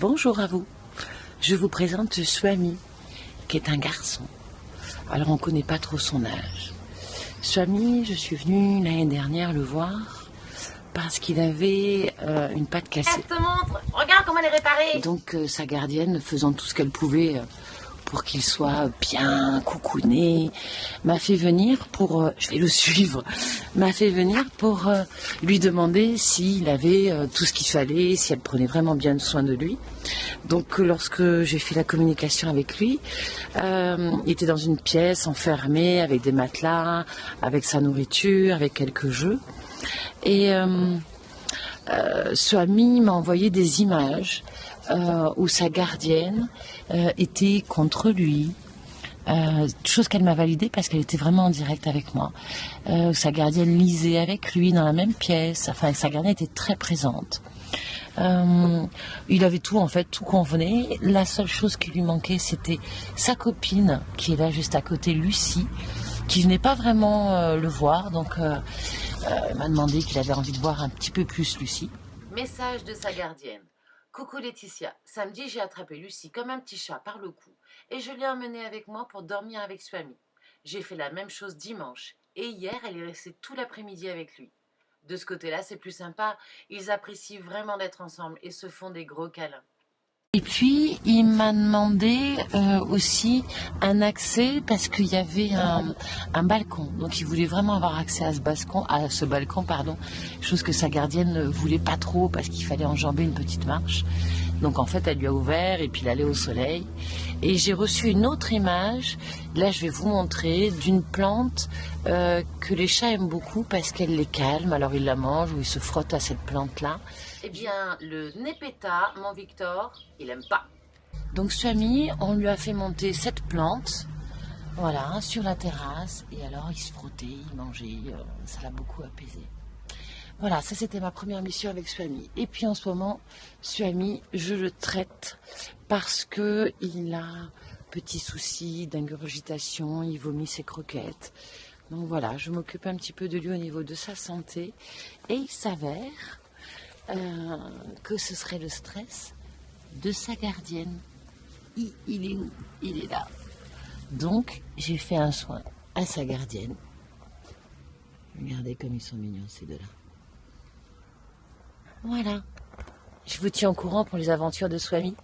Bonjour à vous, je vous présente Swami, qui est un garçon. Alors on ne connaît pas trop son âge. Swami, je suis venue l'année dernière le voir parce qu'il avait une patte cassée. Je te montre, regarde comment elle est réparée. Donc sa gardienne, faisant tout ce qu'elle pouvait pour qu'il soit bien coucouné, m'a fait venir pour, je vais le suivre, m'a fait venir pour lui demander s'il avait tout ce qu'il fallait, si elle prenait vraiment bien soin de lui. Donc lorsque j'ai fait la communication avec lui, il était dans une pièce enfermée avec des matelas, avec sa nourriture, avec quelques jeux. Et Swami m'a envoyé des images où sa gardienne était contre lui, chose qu'elle m'a validée parce qu'elle était vraiment en direct avec moi. Sa gardienne lisait avec lui dans la même pièce, enfin sa gardienne était très présente. Il avait tout, en fait, tout convenait. La seule chose qui lui manquait, c'était sa copine qui est là juste à côté, Lucie, qui venait pas vraiment le voir, donc il m'a demandé qu'il avait envie de voir un petit peu plus Lucie. Message de sa gardienne. Coucou Laetitia, samedi j'ai attrapé Lucie comme un petit chat par le cou et je l'ai emmenée avec moi pour dormir avec Swami. J'ai fait la même chose dimanche et hier elle est restée tout l'après-midi avec lui. De ce côté-là c'est plus sympa, ils apprécient vraiment d'être ensemble et se font des gros câlins. Et puis, il m'a demandé aussi un accès parce qu'il y avait un balcon. Donc, il voulait vraiment avoir accès à ce balcon, pardon, chose que sa gardienne ne voulait pas trop parce qu'il fallait enjamber une petite marche. Donc, en fait, elle lui a ouvert et puis il allait au soleil. Et j'ai reçu une autre image, là je vais vous montrer, d'une plante que les chats aiment beaucoup parce qu'elle les calme. Alors, ils la mangent ou ils se frottent à cette plante-là. Eh bien, le Nepeta, mon Victor, il aime pas. Donc Swami, on lui a fait monter cette plante, voilà, sur la terrasse, et alors il se frottait, il mangeait, ça l'a beaucoup apaisé. Voilà, ça c'était ma première mission avec Swami. Et puis en ce moment, Swami, je le traite parce que il a petit souci d'ingurgitation, il vomit ses croquettes. Donc voilà, je m'occupe un petit peu de lui au niveau de sa santé, et il s'avère que ce serait le stress de sa gardienne. Il est où? Il est là. Donc, j'ai fait un soin à sa gardienne. Regardez comme ils sont mignons, ces deux-là. Voilà. Je vous tiens au courant pour les aventures de Swami.